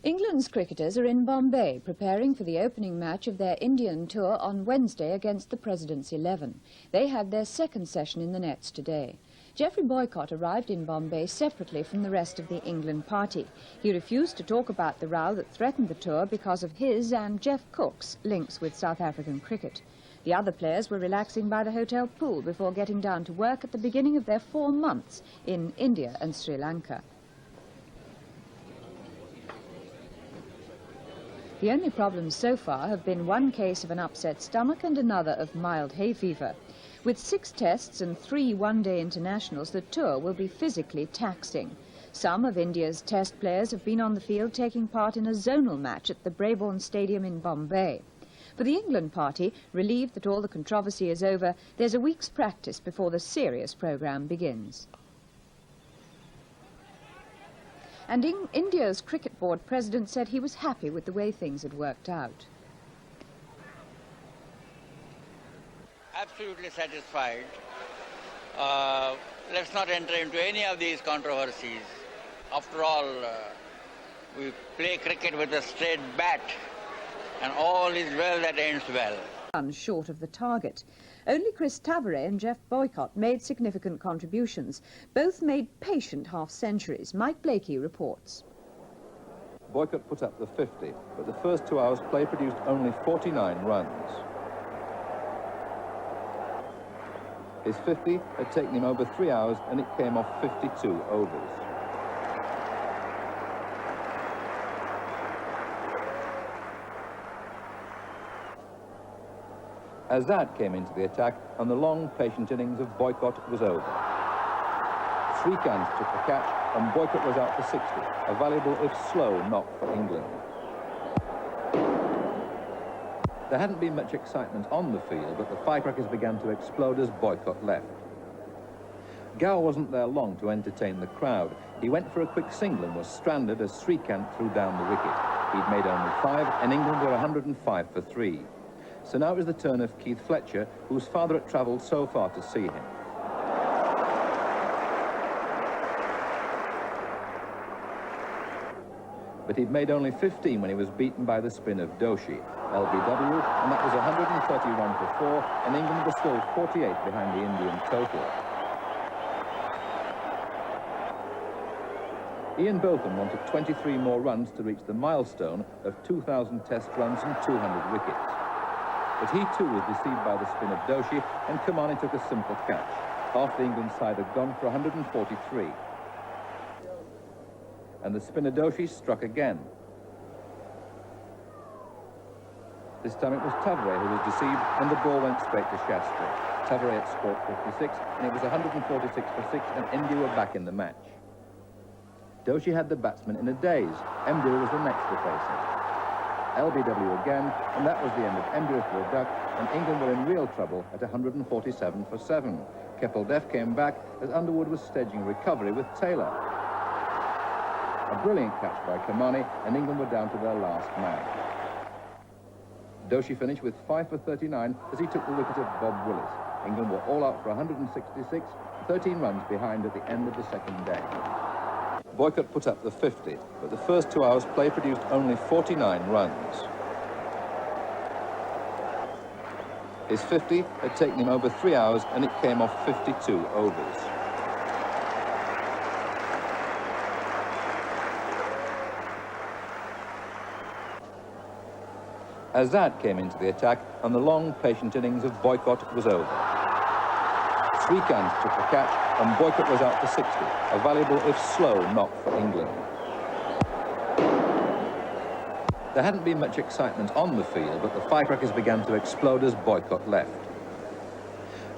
England's cricketers are in Bombay, preparing for the opening match of their Indian tour on Wednesday against the President's 11. They had their second session in the nets today. Geoffrey Boycott arrived in Bombay separately from the rest of the England party. He refused to talk about the row that threatened the tour because of his and Jeff Cook's links with South African cricket. The other players were relaxing by the hotel pool before getting down to work at the beginning of their 4 months in India and Sri Lanka. The only problems so far have been one case of an upset stomach and another of mild hay fever. With 6 tests and 3 one-day internationals, the tour will be physically taxing. Some of India's test players have been on the field taking part in a zonal match at the Brabourne Stadium in Bombay. For the England party, relieved that all the controversy is over, there's a week's practice before the serious programme begins. And India's cricket board president said he was happy with the way things had worked out. Absolutely satisfied. Let's not enter into any of these controversies. After all, we play cricket with a straight bat, and all is well that ends well. Short of the target. Only Chris Tavares and Jeff Boycott made significant contributions. Both made patient half-centuries. Mike Blakey reports. Boycott put up the 50, but the first 2 hours play produced only 49 runs. His 50 had taken him over 3 hours, and it came off 52 overs. Azad came into the attack, and the long, patient innings of Boycott was over. Srikanth took the catch, and Boycott was out for 60, a valuable, if slow, knock for England. There hadn't been much excitement on the field, but the firecrackers began to explode as Boycott left. Gow wasn't there long to entertain the crowd. He went for a quick single and was stranded as Srikanth threw down the wicket. He'd made only 5, and England were 105 for 3. So now it was the turn of Keith Fletcher, whose father had travelled so far to see him. But he'd made only 15 when he was beaten by the spin of Doshi, LBW, and that was 131 for 4, and England was still 48 behind the Indian total. Ian Botham wanted 23 more runs to reach the milestone of 2,000 test runs and 200 wickets. But he too was deceived by the spin of Doshi, and Kamani took a simple catch. Half the England side had gone for 143. And the spinner Doshi struck again. This time it was Tavares who was deceived, and the ball went straight to Shastri. Tavares had scored 56, and it was 146 for 6, and India were back in the match. Doshi had the batsman in a daze. Mdir was the next to face him. LBW again, and that was the end of Mdir for a duck, and England were in real trouble at 147 for 7. Kepel Dev came back as Underwood was staging recovery with Taylor. A brilliant catch by Kamani, and England were down to their last man. Doshi finished with 5 for 39 as he took the wicket of Bob Willis. England were all out for 166, 13 runs behind at the end of the second day. Boycott put up the 50, but the first 2 hours play produced only 49 runs. His 50 had taken him over 3 hours, and it came off 52 overs. Azad came into the attack, and the long, patient innings of Boycott was over. Srikanth took the catch, and Boycott was out for 60, a valuable, if slow, knock for England. There hadn't been much excitement on the field, but the firecrackers began to explode as Boycott left.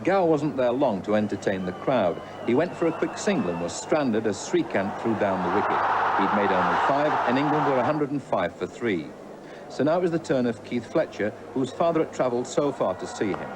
Gow wasn't there long to entertain the crowd. He went for a quick single and was stranded as Srikanth threw down the wicket. He'd made only 5, and England were 105 for 3. So now it was the turn of Keith Fletcher, whose father had travelled so far to see him.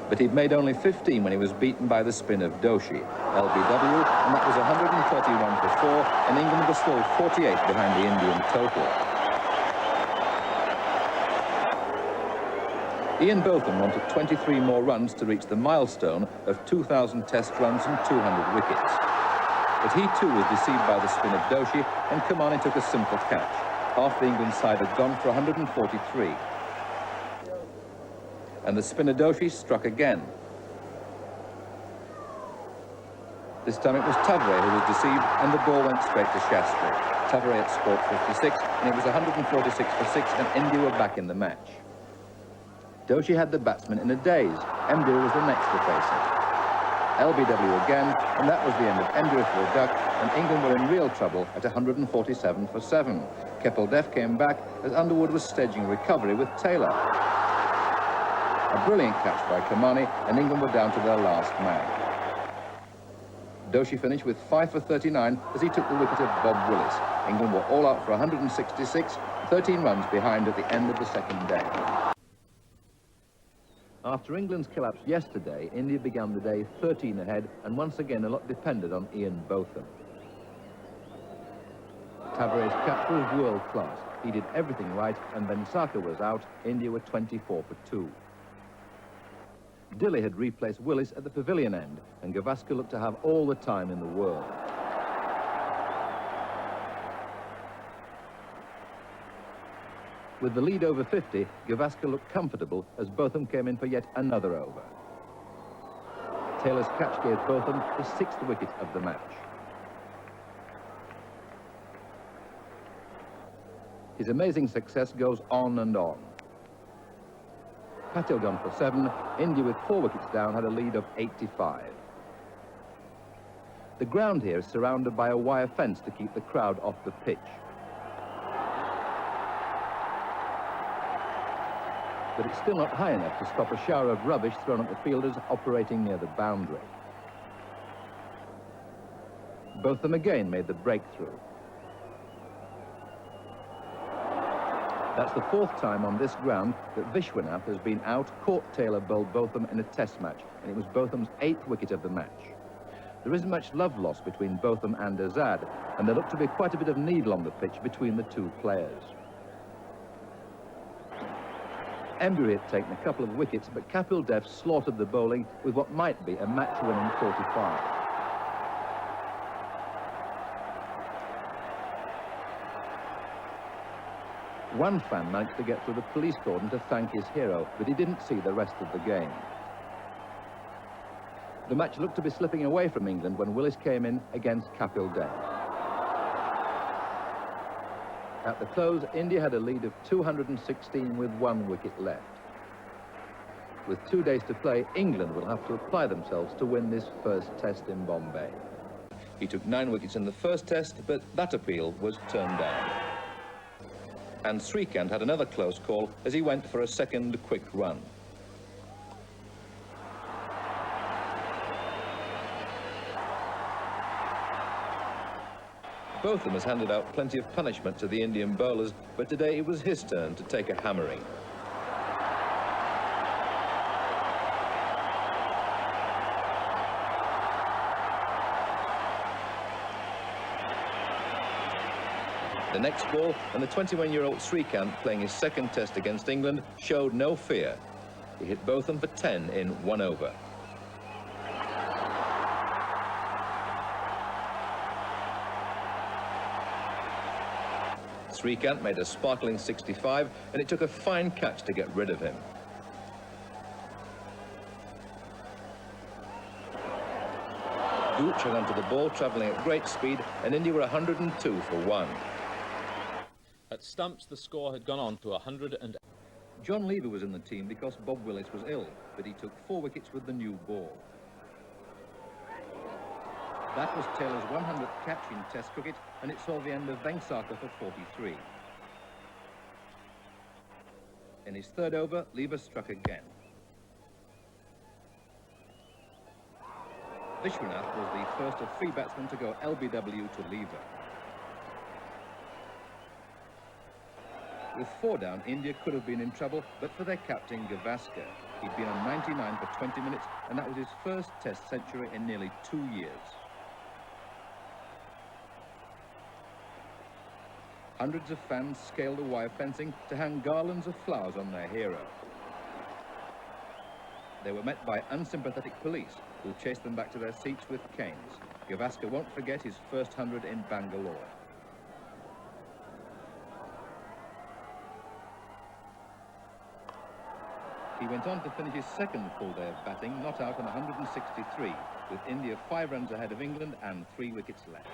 But he'd made only 15 when he was beaten by the spin of Doshi, LBW, and that was 131 for 4, and England was still 48 behind the Indian total. Ian Botham wanted 23 more runs to reach the milestone of 2,000 test runs and 200 wickets. But he too was deceived by the spin of Doshi, and Kamani took a simple catch. Half the England side had gone for 143. And the spinner Doshi struck again. This time it was Tavare who was deceived, and the ball went straight to Shastri. Tavare had scored 56, and it was 146 for 6, and India were back in the match. Doshi had the batsman in a daze. Emdure was the next to face him. LBW again, and that was the end of Emdure for a duck, and England were in real trouble at 147 for 7. Kapil Dev came back as Underwood was staging recovery with Taylor. A brilliant catch by Kamani, and England were down to their last man. Doshi finished with 5 for 39 as he took the wicket of Bob Willis. England were all out for 166, 13 runs behind at the end of the second day. After England's collapse yesterday, India began the day 13 ahead, and once again a lot depended on Ian Botham. Tavare's catch was world class. He did everything right, and when Saka was out, India were 24 for 2. Dilley had replaced Willis at the pavilion end, and Gavaskar looked to have all the time in the world. With the lead over 50, Gavaskar looked comfortable as Botham came in for yet another over. Taylor's catch gave Botham the 6th wicket of the match. His amazing success goes on and on. Patel gone for 7, India with 4 wickets down had a lead of 85. The ground here is surrounded by a wire fence to keep the crowd off the pitch. But it's still not high enough to stop a shower of rubbish thrown at the fielders operating near the boundary. Botham again made the breakthrough. That's the 4th time on this ground that Vishwanath has been out, caught Taylor bowled Botham in a test match, and it was Botham's 8th wicket of the match. There isn't much love lost between Botham and Azad, and there looked to be quite a bit of needle on the pitch between the two players. Embury had taken a couple of wickets, but Kapil Dev slaughtered the bowling with what might be a match-winning 45. One fan managed to get through the police cordon to thank his hero, but he didn't see the rest of the game. The match looked to be slipping away from England when Willis came in against Kapil Dev. At the close, India had a lead of 216 with 1 wicket left. With 2 days to play, England will have to apply themselves to win this first test in Bombay. He took 9 wickets in the first test, but that appeal was turned down. And Srikanth had another close call as he went for a second quick run. Botham has handed out plenty of punishment to the Indian bowlers, but today it was his turn to take a hammering. The next ball, and the 21-year-old Srikanth, playing his second test against England, showed no fear. He hit Botham for 10 in 1 over. Srikanth made a sparkling 65, and it took a fine catch to get rid of him. Gooch hung onto the ball, travelling at great speed, and India were 102 for 1. At stumps, the score had gone on to 100 and... John Lever was in the team because Bob Willis was ill, but he took 4 wickets with the new ball. That was Taylor's 100th catch in Test cricket, and it saw the end of Vengsarkar for 43. In his 3rd over, Lever struck again. Vishwanath was the first of 3 batsmen to go LBW to Lever. With 4 down, India could have been in trouble, but for their captain, Gavaskar. He'd been on 99 for 20 minutes, and that was his first Test century in nearly 2 years. Hundreds of fans scaled the wire fencing to hang garlands of flowers on their hero. they were met by unsympathetic police who chased them back to their seats with canes. Gavaskar won't forget his first 100 in Bangalore. He went on to finish his second full day of batting, not out on 163, with India 5 runs ahead of England and 3 wickets left.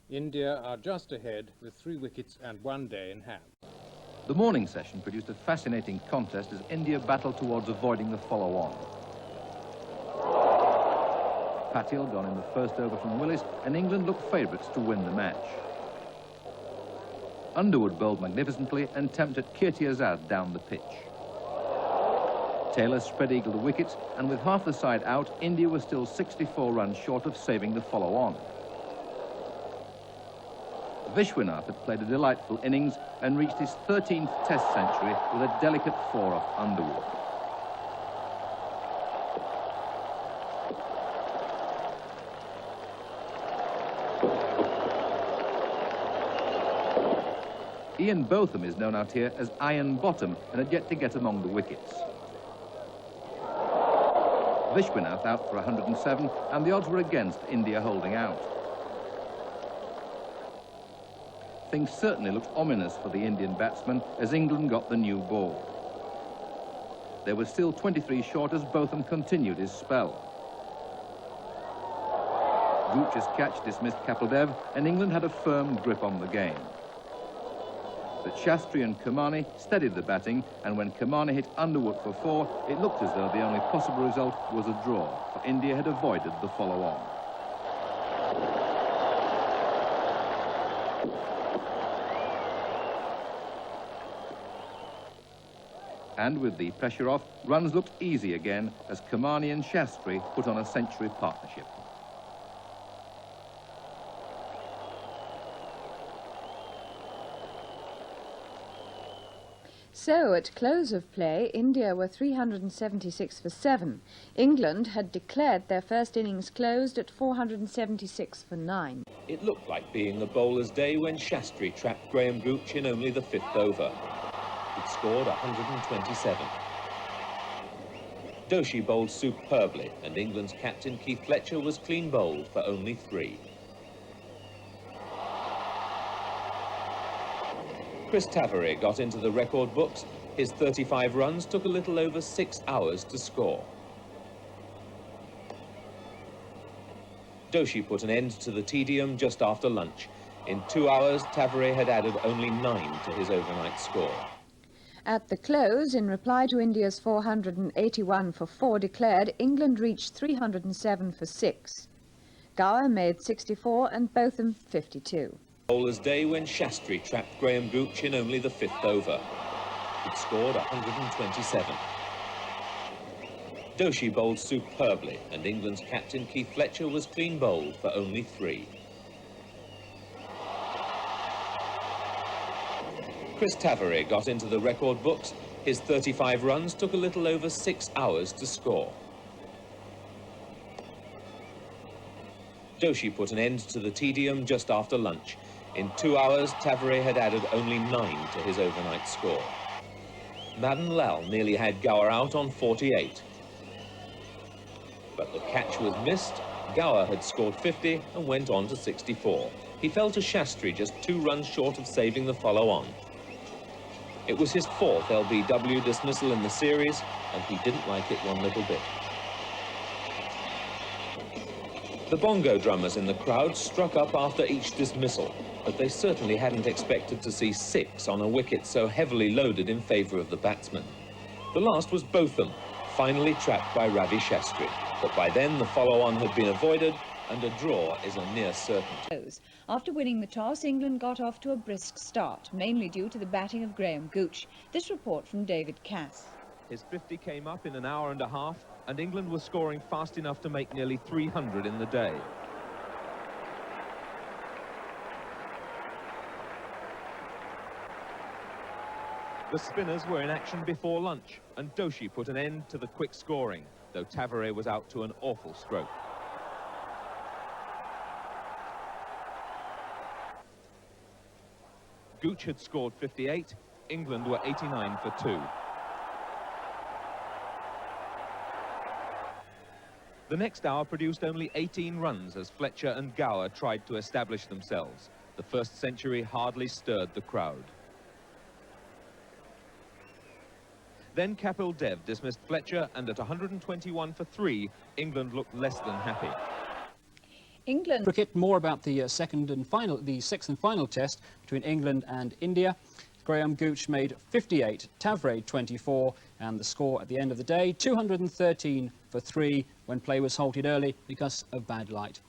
India are just ahead with 3 wickets and 1 day in hand. The morning session produced a fascinating contest as India battled towards avoiding the follow-on. Patil gone in the first over from Willis, and England looked favourites to win the match. Underwood bowled magnificently and tempted Kirti Azad down the pitch. Taylor spread-eagled the wickets, and with half the side out, India was still 64 runs short of saving the follow-on. Vishwanath had played a delightful innings and reached his 13th Test century with a delicate 4 off Underwood. Ian Botham is known out here as Iron Bottom and had yet to get among the wickets. Vishwanath out for 107, and the odds were against India holding out. Things certainly looked ominous for the Indian batsmen as England got the new ball. There were still 23 short as Botham continued his spell. Gooch's catch dismissed Kapildev, and England had a firm grip on the game. But Shastri and Kamani steadied the batting, and when Kamani hit Underwood for 4, it looked as though the only possible result was a draw, for India had avoided the follow-on. And with the pressure off, runs looked easy again as Kamani and Shastri put on a century partnership. So, at close of play, India were 376 for 7. England had declared their first innings closed at 476 for 9. It looked like being the bowler's day when Shastri trapped Graham Gooch in only the 5th over. He'd scored 127. Doshi bowled superbly, and England's captain Keith Fletcher was clean bowled for only 3. Chris Tavare got into the record books. His 35 runs took a little over 6 hours to score. Doshi put an end to the tedium just after lunch. In 2 hours, Tavare had added only 9 to his overnight score. At the close, in reply to India's 481 for 4 declared, England reached 307 for 6. Gower made 64 and Botham 52. Bowler's day when Shastri trapped Graham Gooch in only the 5th over. He'd scored 127. Doshi bowled superbly, and England's captain Keith Fletcher was clean bowled for only 3. Chris Tavare got into the record books. His 35 runs took a little over 6 hours to score. Doshi put an end to the tedium just after lunch. In 2 hours, Tavare had added only 9 to his overnight score. Madan Lal nearly had Gower out on 48. But the catch was missed. Gower had scored 50 and went on to 64. He fell to Shastri just 2 runs short of saving the follow-on. It was his 4th LBW dismissal in the series, and he didn't like it one little bit. The bongo drummers in the crowd struck up after each dismissal, but they certainly hadn't expected to see 6 on a wicket so heavily loaded in favour of the batsman. The last was Botham, finally trapped by Ravi Shastri, but by then the follow-on had been avoided and a draw is a near certainty. After winning the toss, England got off to a brisk start, mainly due to the batting of Graham Gooch. This report from David Cass. His 50 came up in an hour and a half, and England was scoring fast enough to make nearly 300 in the day. The spinners were in action before lunch, and Doshi put an end to the quick scoring, though Tavare was out to an awful stroke. Gooch had scored 58, England were 89 for 2. The next hour produced only 18 runs as Fletcher and Gower tried to establish themselves. The first century hardly stirred the crowd. Then Kapil Dev dismissed Fletcher, and at 121 for 3, England looked less than happy. England. Cricket, more about the sixth and final test between England and India. Graham Gooch made 58, Tavre 24, and the score at the end of the day, 213 for 3, when play was halted early because of bad light.